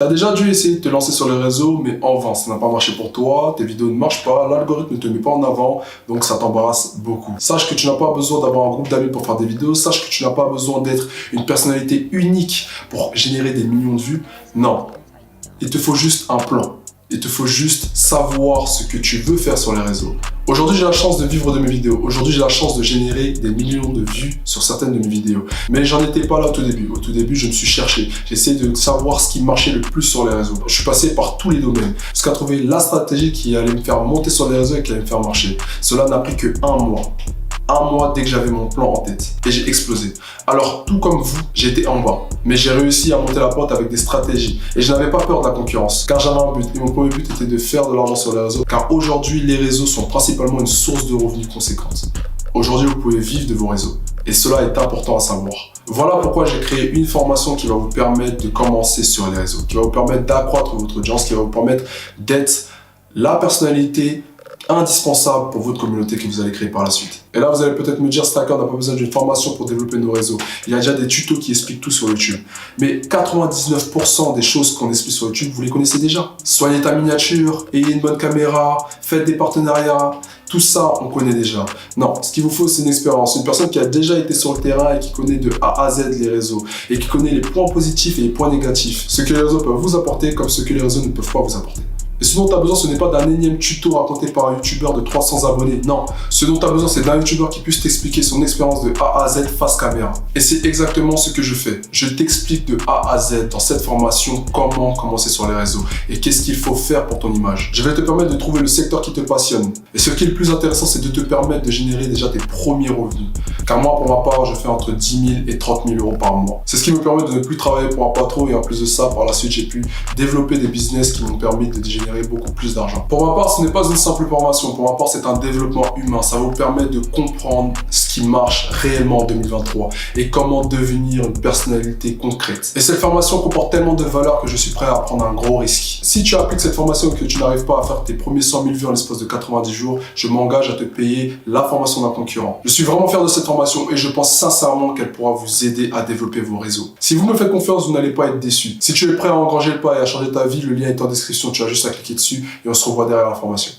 Tu as déjà dû essayer de te lancer sur les réseaux, mais en vain, ça n'a pas marché pour toi, tes vidéos ne marchent pas, l'algorithme ne te met pas en avant, donc ça t'embarrasse beaucoup. Sache que tu n'as pas besoin d'avoir un groupe d'amis pour faire des vidéos, sache que tu n'as pas besoin d'être une personnalité unique pour générer des millions de vues. Non, il te faut juste un plan. Il te faut juste savoir ce que tu veux faire sur les réseaux. Aujourd'hui, j'ai la chance de vivre de mes vidéos. Aujourd'hui, j'ai la chance de générer des millions de vues sur certaines de mes vidéos. Mais j'en étais pas là au tout début. Au tout début, je me suis cherché. J'ai essayé de savoir ce qui marchait le plus sur les réseaux. Je suis passé par tous les domaines jusqu'à trouver la stratégie qui allait me faire monter sur les réseaux et qui allait me faire marcher. Cela n'a pris que un mois. Un mois dès que j'avais mon plan en tête et j'ai explosé. Alors tout comme vous, j'étais en bas, mais j'ai réussi à monter la pente avec des stratégies et je n'avais pas peur de la concurrence car j'avais un but et mon premier but était de faire de l'argent sur les réseaux car aujourd'hui les réseaux sont principalement une source de revenus conséquente. Aujourd'hui vous pouvez vivre de vos réseaux et cela est important à savoir. Voilà pourquoi j'ai créé une formation qui va vous permettre de commencer sur les réseaux, qui va vous permettre d'accroître votre audience, qui va vous permettre d'être la personnalité indispensable pour votre communauté que vous allez créer par la suite. Et là, vous allez peut-être me dire, Stacker, on n'a pas besoin d'une formation pour développer nos réseaux. Il y a déjà des tutos qui expliquent tout sur YouTube. Mais 99% des choses qu'on explique sur YouTube, vous les connaissez déjà. Soignez ta miniature, ayez une bonne caméra, faites des partenariats. Tout ça, on connaît déjà. Non, ce qu'il vous faut, c'est une expérience. Une personne qui a déjà été sur le terrain et qui connaît de A à Z les réseaux et qui connaît les points positifs et les points négatifs. Ce que les réseaux peuvent vous apporter comme ce que les réseaux ne peuvent pas vous apporter. Et ce dont tu as besoin, ce n'est pas d'un énième tuto raconté par un youtubeur de 300 abonnés. Non, ce dont tu as besoin, c'est d'un youtubeur qui puisse t'expliquer son expérience de A à Z face caméra. Et c'est exactement ce que je fais. Je t'explique de A à Z dans cette formation comment commencer sur les réseaux et qu'est-ce qu'il faut faire pour ton image. Je vais te permettre de trouver le secteur qui te passionne. Et ce qui est le plus intéressant, c'est de te permettre de générer déjà tes premiers revenus. Car moi, pour ma part, je fais entre 10 000 et 30 000 euros par mois. C'est ce qui me permet de ne plus travailler pour un patron et en plus de ça, par la suite, j'ai pu développer des business qui m'ont permis de générer beaucoup plus d'argent. Pour ma part, ce n'est pas une simple formation. Pour ma part, c'est un développement humain. Ça vous permet de comprendre ce qui marche réellement en 2023 et comment devenir une personnalité concrète. Et cette formation comporte tellement de valeurs que je suis prêt à prendre un gros risque. Si tu appliques cette formation et que tu n'arrives pas à faire tes premiers 100 000 vues en l'espace de 90 jours, je m'engage à te payer la formation d'un concurrent. Je suis vraiment fier de cette formation et je pense sincèrement qu'elle pourra vous aider à développer vos réseaux. Si vous me faites confiance, vous n'allez pas être déçu. Si tu es prêt à engranger le pas et à changer ta vie, le lien est en description. Tu as juste à cliquer dessus et on se revoit derrière la formation.